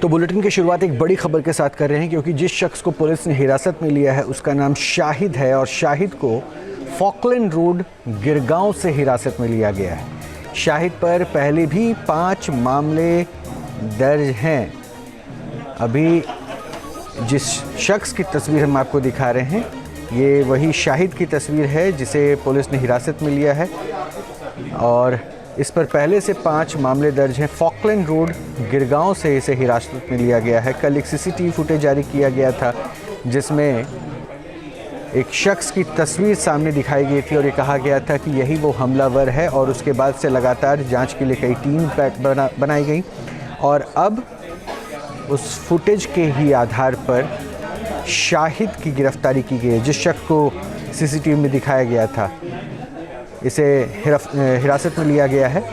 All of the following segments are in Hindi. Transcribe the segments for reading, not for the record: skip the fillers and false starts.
तो बुलेटिन की शुरुआत एक बड़ी खबर के साथ कर रहे हैं, क्योंकि जिस शख्स को पुलिस ने हिरासत में लिया है उसका नाम शाहिद है और शाहिद को फॉकलैंड रोड गिरगांव से हिरासत में लिया गया है। शाहिद पर पहले भी 5 मामले दर्ज हैं। अभी जिस शख्स की तस्वीर हम आपको दिखा रहे हैं ये वही शाहिद की तस्वीर है जिसे पुलिस ने हिरासत में लिया है और इस पर पहले से 5 मामले दर्ज हैं। फॉकलैंड रोड गिरगांव से इसे हिरासत में लिया गया है। कल एक सीसीटीवी फुटेज जारी किया गया था जिसमें एक शख्स की तस्वीर सामने दिखाई गई थी और ये कहा गया था कि यही वो हमलावर है और उसके बाद से लगातार जांच के लिए कई टीम बनाई गई और अब उस फुटेज के ही आधार पर शाहिद की गिरफ्तारी की गई है। जिस शख्स को सीसीटीवी में दिखाया गया था इसे हिरासत में लिया गया है,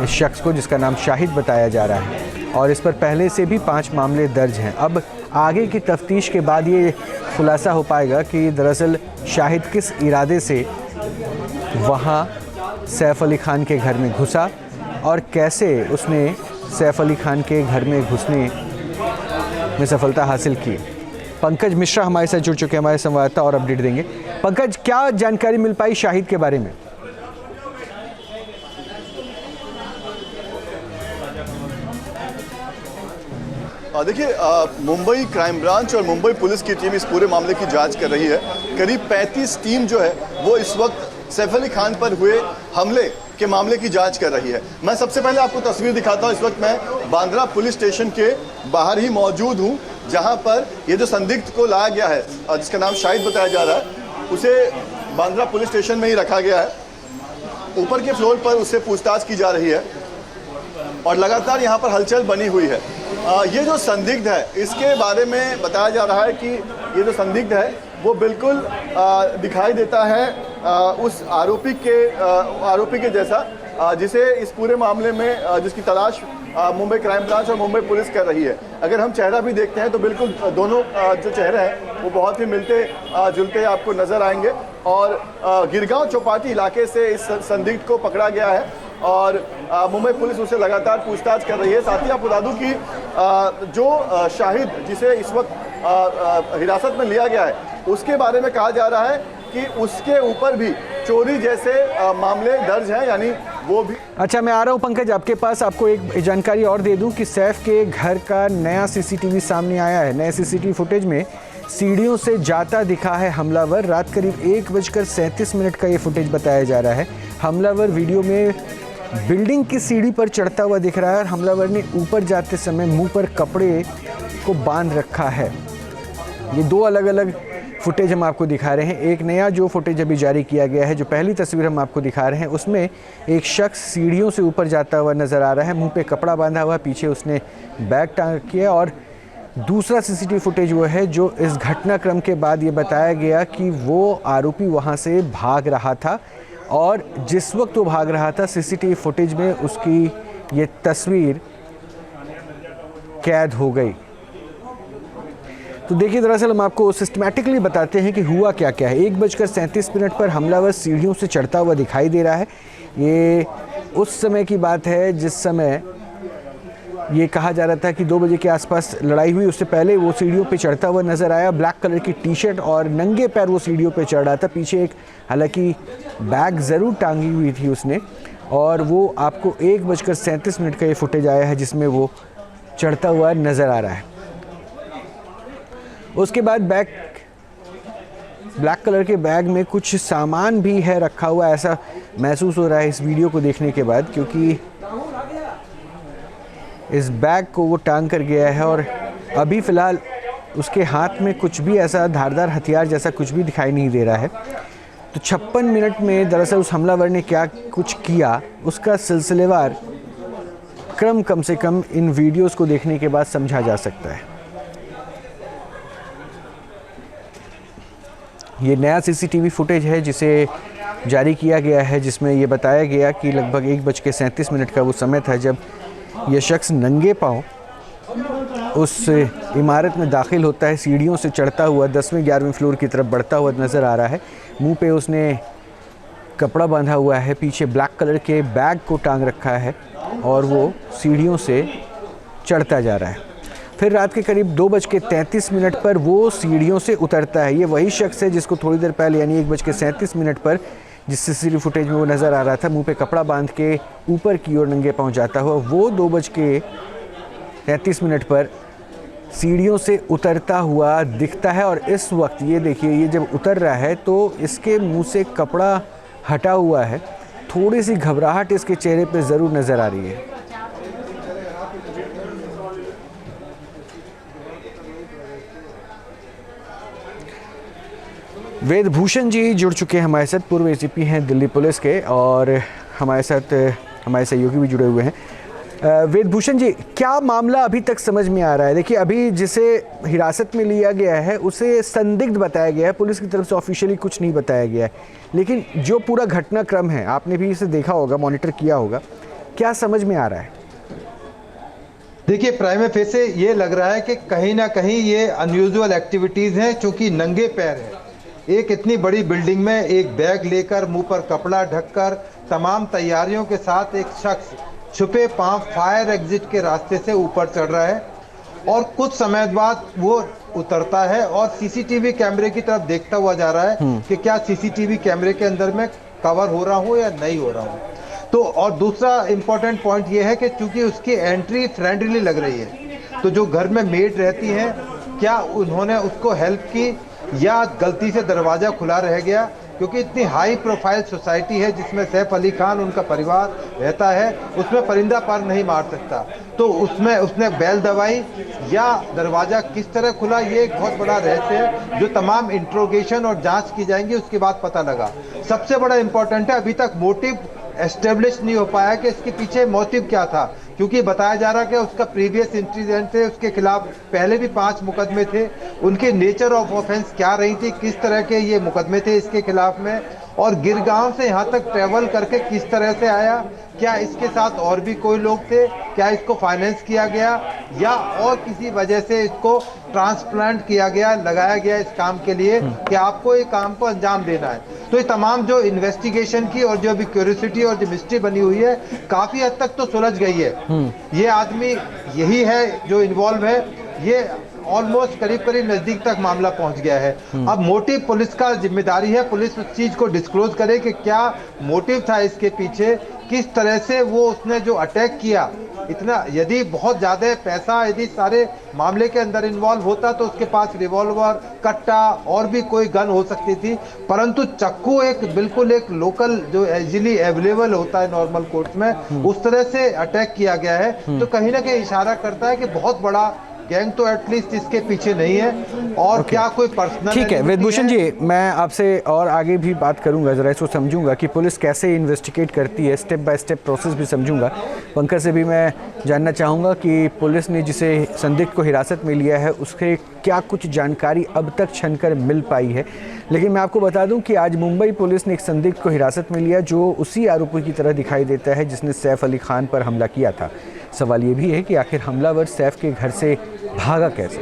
इस शख्स को जिसका नाम शाहिद बताया जा रहा है और इस पर पहले से भी 5 मामले दर्ज हैं। अब आगे की तफ्तीश के बाद ये खुलासा हो पाएगा कि दरअसल शाहिद किस इरादे से वहाँ सैफ अली खान के घर में घुसा और कैसे उसने सैफ अली खान के घर में घुसने में सफलता हासिल की। पंकज मिश्रा हमारे साथ जुड़ चुके हैं, हमारे संवाददाता, और अपडेट देंगे। पंकज, क्या जानकारी मिल पाई शाहिद के बारे में? देखिए, मुंबई क्राइम ब्रांच और मुंबई पुलिस की टीम इस पूरे मामले की जांच कर रही है। करीब 35 टीम जो है वो इस वक्त सैफ अली खान पर हुए हमले के मामले की जांच कर रही है। मैं सबसे पहले आपको तस्वीर दिखाता हूं। इस वक्त मैं बांद्रा पुलिस स्टेशन के बाहर ही मौजूद हूं, जहां पर ये जो संदिग्ध को लाया गया है, जिसका नाम शाहिद बताया जा रहा है, उसे बांद्रा पुलिस स्टेशन में ही रखा गया है। ऊपर के फ्लोर पर उससे पूछताछ की जा रही है और लगातार यहाँ पर हलचल बनी हुई है। ये जो संदिग्ध है इसके बारे में बताया जा रहा है कि ये जो संदिग्ध है वो बिल्कुल दिखाई देता है उस आरोपी के जैसा जिसे इस पूरे मामले में जिसकी तलाश मुंबई क्राइम ब्रांच और मुंबई पुलिस कर रही है। अगर हम चेहरा भी देखते हैं तो बिल्कुल दोनों जो चेहरे हैं वो बहुत ही मिलते जुलते आपको नज़र आएंगे और गिरगांव चौपाटी इलाके से इस संदिग्ध को पकड़ा गया है और मुंबई पुलिस उसे लगातार पूछताछ कर रही है। साथ ही आप बता दूं कि जो शाहिद जिसे इस वक्त हिरासत में लिया गया है उसके बारे में कहा जा रहा है कि उसके ऊपर भी चोरी जैसे मामले दर्ज हैं, यानी वो भी। अच्छा, मैं आ रहा हूँ पंकज आपके पास। आपको एक जानकारी और दे दूं कि सैफ के घर का नया सीसीटीवी सामने आया है। नए सीसीटीवी फुटेज में सीढ़ियों से जाता दिखा है हमलावर। रात करीब 1:37 का ये फुटेज बताया जा रहा है। हमलावर वीडियो में बिल्डिंग की सीढ़ी पर चढ़ता हुआ दिख रहा है और हमलावर ने ऊपर जाते समय मुंह पर कपड़े को बांध रखा है। ये 2 अलग अलग फुटेज हम आपको दिखा रहे हैं। एक नया जो फुटेज अभी जारी किया गया है, जो पहली तस्वीर हम आपको दिखा रहे हैं, उसमें एक शख्स सीढ़ियों से ऊपर जाता हुआ नज़र आ रहा है। मुंह पे कपड़ा बांधा हुआ, पीछे उसने बैग टांग किया। और दूसरा सीसीटीवी फुटेज वो है जो इस घटनाक्रम के बाद ये बताया गया कि वो आरोपी वहाँ से भाग रहा था और जिस वक्त वो भाग रहा था सीसीटीवी फुटेज में उसकी ये तस्वीर कैद हो गई। तो देखिए, दरअसल हम आपको सिस्टमैटिकली बताते हैं कि हुआ क्या क्या है। 1:37 पर हमलावर सीढ़ियों से चढ़ता हुआ दिखाई दे रहा है। ये उस समय की बात है जिस समय ये कहा जा रहा था कि 2 बजे के आसपास लड़ाई हुई। उससे पहले वो सीढ़ियों पे चढ़ता हुआ नज़र आया। ब्लैक कलर की टी-शर्ट और नंगे पैर वो सीढ़ियों पे चढ़ रहा था। पीछे एक हालांकि बैग ज़रूर टांगी हुई थी उसने और वो आपको 1:37 का ये फुटेज आया है जिसमें वो चढ़ता हुआ नज़र आ रहा है। उसके बाद ब्लैक कलर के बैग में कुछ सामान भी है रखा हुआ, ऐसा महसूस हो रहा है इस वीडियो को देखने के बाद, क्योंकि इस बैग को वो टांग कर गया है और अभी फ़िलहाल उसके हाथ में कुछ भी ऐसा धारदार हथियार जैसा कुछ भी दिखाई नहीं दे रहा है। तो 56 मिनट में दरअसल उस हमलावर ने क्या कुछ किया उसका सिलसिलेवार क्रम कम से कम इन वीडियोस को देखने के बाद समझा जा सकता है। ये नया सीसीटीवी फुटेज है जिसे जारी किया गया है, जिसमें ये बताया गया कि लगभग 1:37 का वो समय था जब ये शख्स नंगे पांव उस इमारत में दाखिल होता है। सीढ़ियों से चढ़ता हुआ 10वें 11वें फ्लोर की तरफ बढ़ता हुआ नज़र आ रहा है। मुंह पे उसने कपड़ा बांधा हुआ है, पीछे ब्लैक कलर के बैग को टांग रखा है और वो सीढ़ियों से चढ़ता जा रहा है। फिर रात के करीब 2:33 पर वो सीढ़ियों से उतरता है। ये वही शख्स है जिसको थोड़ी देर पहले यानी 1:37 पर जिस सीसीटीवी फुटेज में वो नज़र आ रहा था, मुंह पे कपड़ा बांध के ऊपर की ओर नंगे पांव जाता हुआ, वो 2:33 पर सीढ़ियों से उतरता हुआ दिखता है। और इस वक्त ये देखिए, ये जब उतर रहा है तो इसके मुंह से कपड़ा हटा हुआ है। थोड़ी सी घबराहट इसके चेहरे पे ज़रूर नज़र आ रही है। वेदभूषण जी जुड़ चुके हैं हमारे साथ, पूर्व एसीपी हैं दिल्ली पुलिस के, और हमारे साथ हमारे सहयोगी भी जुड़े हुए हैं। वेदभूषण जी, क्या मामला अभी तक समझ में आ रहा है? देखिए, अभी जिसे हिरासत में लिया गया है उसे संदिग्ध बताया गया है, पुलिस की तरफ से ऑफिशियली कुछ नहीं बताया गया है, लेकिन जो पूरा घटनाक्रम है आपने भी इसे देखा होगा, मॉनिटर किया होगा, क्या समझ में आ रहा है? देखिए, प्राइमे फेसे ये लग रहा है कि कहीं ना कहीं ये अनयूजुअल एक्टिविटीज़ हैं, चूँकि नंगे पैर है, एक इतनी बड़ी बिल्डिंग में एक बैग लेकर, मुंह पर कपड़ा ढककर, तमाम तैयारियों के साथ एक शख्स छुपे पांव फायर एग्जिट के रास्ते से ऊपर चढ़ रहा है और कुछ समय बाद वो उतरता है और सीसीटीवी कैमरे की तरफ देखता हुआ जा रहा है कि क्या सीसीटीवी कैमरे के अंदर मैं कवर हो रहा हूँ या नहीं हो रहा हूँ। तो और दूसरा इम्पोर्टेंट पॉइंट ये है कि चूंकि उसकी एंट्री फ्रेंडली लग रही है, तो जो घर में मेड रहती हैं, क्या उन्होंने उसको हेल्प की या गलती से दरवाज़ा खुला रह गया, क्योंकि इतनी हाई प्रोफाइल सोसाइटी है जिसमें सैफ अली खान उनका परिवार रहता है, उसमें परिंदा पर नहीं मार सकता, तो उसमें उसने बैल दबाई या दरवाज़ा किस तरह खुला, ये एक बहुत बड़ा रहस्य है जो तमाम इंट्रोगेशन और जांच की जाएंगी, उसके बाद पता लगा। सबसे बड़ा इंपॉर्टेंट है, अभी तक मोटिव एस्टेब्लिश नहीं हो पाया कि इसके पीछे मोटिव क्या था, क्योंकि बताया जा रहा है कि उसका प्रीवियस इंसिडेंट थे, उसके खिलाफ पहले भी 5 मुकदमे थे, उनके नेचर ऑफ ऑफेंस क्या रही थी, किस तरह के ये मुकदमे थे इसके खिलाफ में, और गिरगांव से यहाँ तक ट्रेवल करके किस तरह से आया, क्या इसके साथ और भी कोई लोग थे, क्या इसको फाइनेंस किया गया या और किसी वजह से इसको ट्रांसप्लांट किया गया, लगाया गया इस काम के लिए कि आपको ये काम को अंजाम देना है। तो ये तमाम जो इन्वेस्टिगेशन की और जो अभी क्यूरियोसिटी और जो मिस्ट्री बनी हुई है, काफी हद तक तो सुलझ गई है। ये आदमी यही है जो इन्वॉल्व है, ये ऑलमोस्ट करीब नजदीक तक मामला पहुंच गया है। अब मोटिव पुलिस का जिम्मेदारी है, पुलिस उस चीज को डिस्क्लोज करे कि क्या मोटिव था इसके पीछे, किस तरह से वो उसने जो अटैक किया, इतना यदि बहुत ज्यादा पैसा यदि सारे मामले के अंदर इन्वॉल्व होता तो उसके पास रिवॉल्वर, कट्टा और भी कोई गन हो सकती थी, परंतु चक्कू एक बिल्कुल एक लोकल जो इजीली अवेलेबल होता है नॉर्मल कोर्ट्स में, उस तरह से अटैक किया गया है। तो कहीं ना कहीं इशारा करता है कि बहुत बड़ा गैंग तो एटलीस्ट इसके पीछे नहीं है और क्या कोई पर्सनल। ठीक है वेदभूषण जी, मैं आपसे और आगे भी बात करूंगा, ज़रा इसको समझूंगा कि पुलिस कैसे इन्वेस्टिगेट करती है, स्टेप बाय स्टेप प्रोसेस भी समझूंगा। पंकज से भी मैं जानना चाहूँगा कि पुलिस ने जिसे संदिग्ध को हिरासत में लिया है उसके क्या कुछ जानकारी अब तक छनकर मिल पाई है। लेकिन मैं आपको बता दूं कि आज मुंबई पुलिस ने एक संदिग्ध को हिरासत में लिया जो उसी आरोपी की तरह दिखाई देता है जिसने सैफ अली खान पर हमला किया था। सवाल ये भी है कि आखिर हमलावर सैफ के घर से भागा कैसे?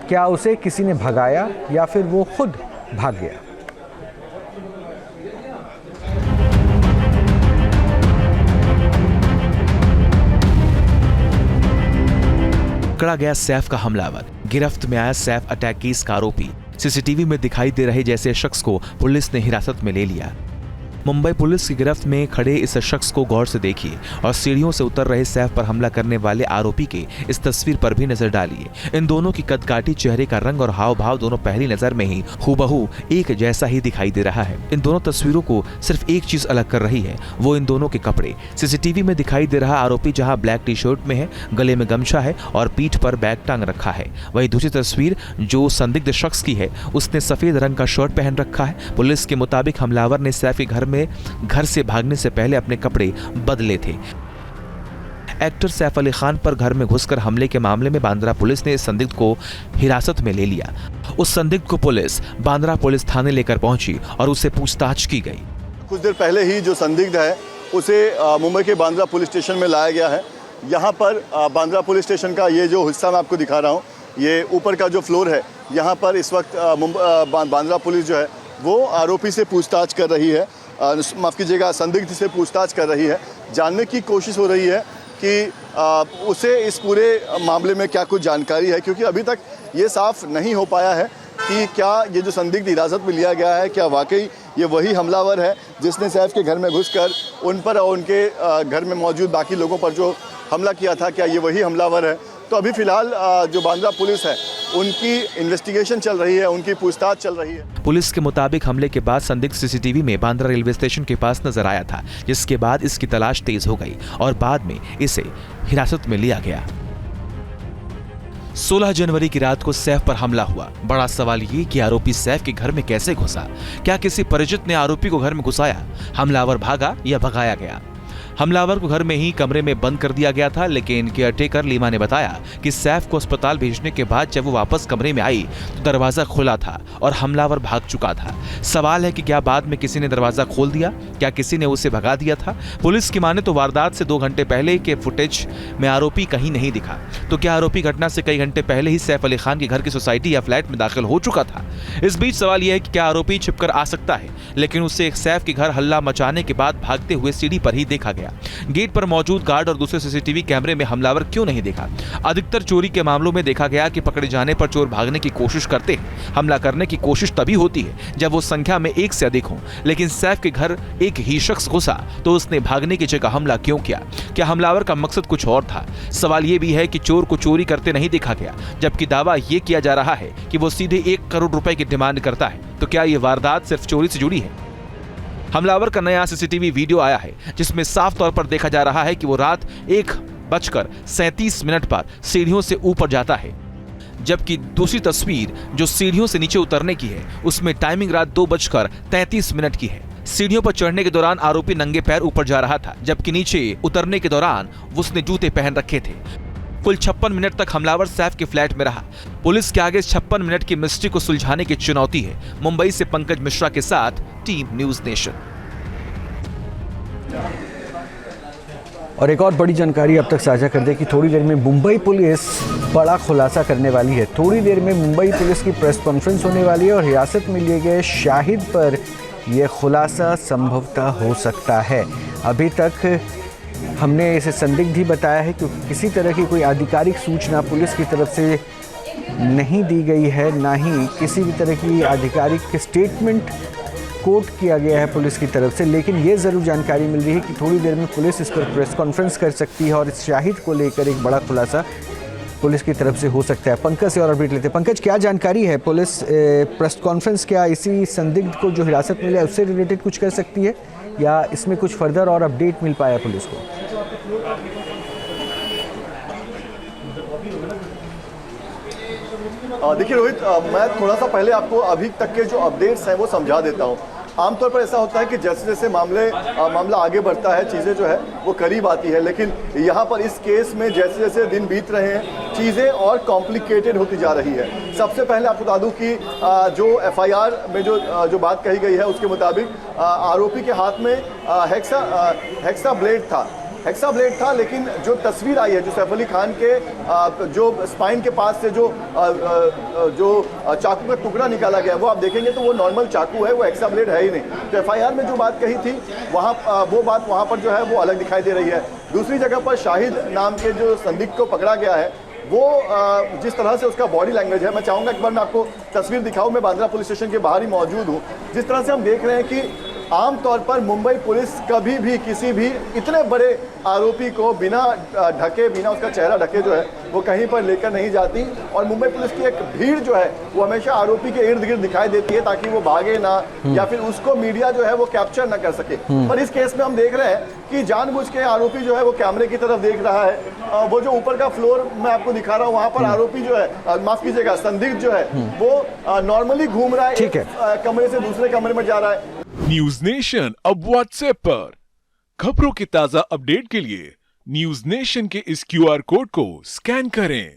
क्या उसे किसी ने भगाया या फिर वो खुद भाग गया? पकड़ा गया सैफ का हमलावर, गिरफ्त में आया सैफ अटैक केस का आरोपी, सीसीटीवी में दिखाई दे रहे जैसे शख्स को पुलिस ने हिरासत में ले लिया। मुंबई पुलिस की गिरफ्त में खड़े इस शख्स को गौर से देखिए और सीढ़ियों से उतर रहे सैफ पर हमला करने वाले आरोपी के इस तस्वीर पर भी नजर डालिए। इन दोनों की कदकाठी, चेहरे का रंग और हाव भाव दोनों पहली नजर में ही हूबहू एक जैसा ही दिखाई दे रहा है। इन दोनों तस्वीरों को सिर्फ एक चीज अलग कर रही है, वो इन दोनों के कपड़े। सीसीटीवी में दिखाई दे रहा आरोपी जहां ब्लैक टी शर्ट में है, गले में गमछा है और पीठ पर बैग टांग रखा है, वहीं दूसरी तस्वीर जो संदिग्ध शख्स की है उसने सफेद रंग का शर्ट पहन रखा है। पुलिस के मुताबिक हमलावर ने सैफ के घर से भागने से पहले अपने कपड़े बदले थे। एक्टर सैफ अली खान पर घर में घुसकर हमले के मामले में बांद्रा पुलिस ने इस संदिग्ध को हिरासत में ले लिया। उस संदिग्ध को पुलिस बांद्रा पुलिस थाने लेकर पहुंची और उससे पूछताछ की गई। कुछ देर पहले ही जो संदिग्ध है उसे मुंबई के बांद्रा पुलिस स्टेशन में लाया गया है। यहाँ पर बांद्रा पुलिस स्टेशन का ये जो हिस्सा मैं आपको दिखा रहा हूँ, ये ऊपर का जो फ्लोर है, यहाँ पर इस वक्त बांद्रा पुलिस जो है वो आरोपी से पूछताछ कर रही है, माफ़ कीजिएगा, संदिग्ध से पूछताछ कर रही है। जानने की कोशिश हो रही है कि उसे इस पूरे मामले में क्या कुछ जानकारी है, क्योंकि अभी तक ये साफ नहीं हो पाया है कि क्या ये जो संदिग्ध हिरासत में लिया गया है क्या वाकई ये वही हमलावर है जिसने सैफ के घर में घुसकर उन पर और उनके घर में मौजूद बाकी लोगों पर जो हमला किया था, क्या ये वही हमलावर है। तो अभी फिलहाल जो बांद्रा पुलिस है उनकी इन्वेस्टिगेशन चल रही है, उनकी पूछताछ चल रही है। पुलिस के मुताबिक हमले के बाद संदिग्ध सीसीटीवी में बांद्रा रेलवे स्टेशन के पास नजर आया था, जिसके बाद इसकी तलाश तेज हो गई और बाद में इसे हिरासत में लिया गया। 16 जनवरी की रात को सैफ पर हमला हुआ। बड़ा सवाल ये कि आरोपी सैफ के घर में कैसे घुसा? क्या किसी परिचित ने आरोपी को घर में घुसाया? हमलावर भागा या भगाया गया? हमलावर को घर में ही कमरे में बंद कर दिया गया था, लेकिन केयरटेकर लीमा ने बताया कि सैफ को अस्पताल भेजने के बाद जब वो वापस कमरे में आई तो दरवाजा खुला था और हमलावर भाग चुका था। सवाल है कि क्या बाद में किसी ने दरवाजा खोल दिया? क्या किसी ने उसे भगा दिया था? पुलिस की माने तो वारदात से 2 घंटे पहले के फुटेज में आरोपी कहीं नहीं दिखा। तो क्या आरोपी घटना से कई घंटे पहले ही सैफ अली खान के घर की सोसाइटी या फ्लैट में दाखिल हो चुका था? इस बीच सवाल यह है कि क्या आरोपी छिपकर आ सकता है, लेकिन उसे सैफ के घर हल्ला मचाने के बाद भागते हुए सीढ़ी पर ही देखा गया। गेट पर मौजूद गार्ड और दूसरे सीसीटीवी कैमरे में हमलावर क्यों नहीं देखा? अधिकतर चोरी के मामलों में देखा गया कि पकड़े जाने पर चोर भागने की कोशिश करते हैं। हमला करने की कोशिश तभी होती है जब वो संख्या में एक से अधिक हो, लेकिन सैफ के घर एक ही शख्स घुसा तो उसने भागने की जगह हमला क्यों किया? क्या हमलावर का मकसद कुछ और था? सवाल यह भी है कि चोर को चोरी करते नहीं देखा गया, जबकि दावा यह किया जा रहा है कि वो सीधे 1 करोड़ रुपए की डिमांड करता है। तो क्या यह वारदात सिर्फ चोरी से जुड़ी है? हमलावर का नया सीसीटीवी वीडियो आया है, जिसमें साफ तौर पर देखा जा रहा है कि वो रात 1:37 पर सीढ़ियों से ऊपर जाता है, जबकि दूसरी तस्वीर जो सीढ़ियों से नीचे उतरने की है उसमें टाइमिंग रात 2:33 की है। सीढ़ियों पर चढ़ने के दौरान आरोपी नंगे पैर ऊपर जा रहा था, जबकि नीचे उतरने के दौरान उसने जूते पहन रखे थे। कुल 56 मिनट तक हमलावर सैफ के फ्लैट में रहा। पुलिस के आगे 56 मिनट की मिस्ट्री को सुलझाने की चुनौती है। मुंबई से पंकज मिश्रा के साथ टीम न्यूज नेशन। और एक और बड़ी जानकारी अब तक साझा कर दे कि थोड़ी देर में मुंबई पुलिस बड़ा खुलासा करने वाली है। थोड़ी देर में मुंबई पुलिस की प्रेस कॉन्फ्रेंस होने वाली है और हिरासत में लिए गए शाहिद पर यह खुलासा संभवतः हो सकता है। अभी तक हमने इसे संदिग्ध ही बताया है क्योंकि किसी तरह की कोई आधिकारिक सूचना पुलिस की तरफ से नहीं दी गई है, ना ही किसी भी तरह की आधिकारिक स्टेटमेंट कोट किया गया है पुलिस की तरफ से। लेकिन ये ज़रूर जानकारी मिल रही है कि थोड़ी देर में पुलिस इस पर प्रेस कॉन्फ्रेंस कर सकती है और इस शाहिद को लेकर एक बड़ा खुलासा पुलिस की तरफ से हो सकता है। पंकज से और अपडेट लेते हैं। पंकज, क्या जानकारी है? पुलिस प्रेस कॉन्फ्रेंस क्या इसी संदिग्ध को जो हिरासत में लिया उससे रिलेटेड कुछ कर सकती है या इसमें कुछ फर्दर और अपडेट मिल पाया पुलिस को? देखिए रोहित, मैं थोड़ा सा पहले आपको अभी तक के जो अपडेट्स हैं वो समझा देता हूँ। आमतौर पर ऐसा होता है कि जैसे जैसे मामला आगे बढ़ता है, चीज़ें जो है वो करीब आती है, लेकिन यहाँ पर इस केस में जैसे जैसे दिन बीत रहे हैं चीज़ें और कॉम्प्लिकेटेड होती जा रही है। सबसे पहले आपको बता दूँ कि जो FIR में जो बात कही गई है उसके मुताबिक आरोपी के हाथ में हेक्सा ब्लेड था, लेकिन जो तस्वीर आई है जो सैफ अली खान के जो स्पाइन के पास से जो चाकू का टुकड़ा निकाला गया वो आप देखेंगे तो वो नॉर्मल चाकू है, वो हेक्सा ब्लेड है ही नहीं। तो FIR में जो बात कही थी वो बात वहाँ पर जो है वो अलग दिखाई दे रही है। दूसरी जगह पर शाहिद नाम के जो संदिग्ध को पकड़ा गया है वो जिस तरह से उसका बॉडी लैंग्वेज है, मैं चाहूँगा एक बार मैं आपको तस्वीर दिखाऊँ। मैं बांद्रा पुलिस स्टेशन के बाहर ही मौजूद हूँ। जिस तरह से हम देख रहे हैं कि आमतौर पर मुंबई पुलिस कभी भी किसी भी इतने बड़े आरोपी को बिना उसका चेहरा ढके जो है वो कहीं पर लेकर नहीं जाती, और मुंबई पुलिस की एक भीड़ जो है वो हमेशा आरोपी के इर्द गिर्द दिखाई देती है ताकि वो भागे ना या फिर उसको मीडिया जो है वो कैप्चर ना कर सके। पर इस केस में हम देख रहे हैं कि जानबूझ के आरोपी जो है वो कैमरे की तरफ देख रहा है। वो जो ऊपर का फ्लोर मैं आपको दिखा रहा हूँ वहाँ पर आरोपी जो है, माफ कीजिएगा, संदिग्ध जो है वो नॉर्मली घूम रहा है, एक कमरे से दूसरे कमरे में जा रहा है। न्यूज नेशन अब व्हाट्सएप पर खबरों के ताजा अपडेट के लिए न्यूज नेशन के इस QR कोड को स्कैन करें।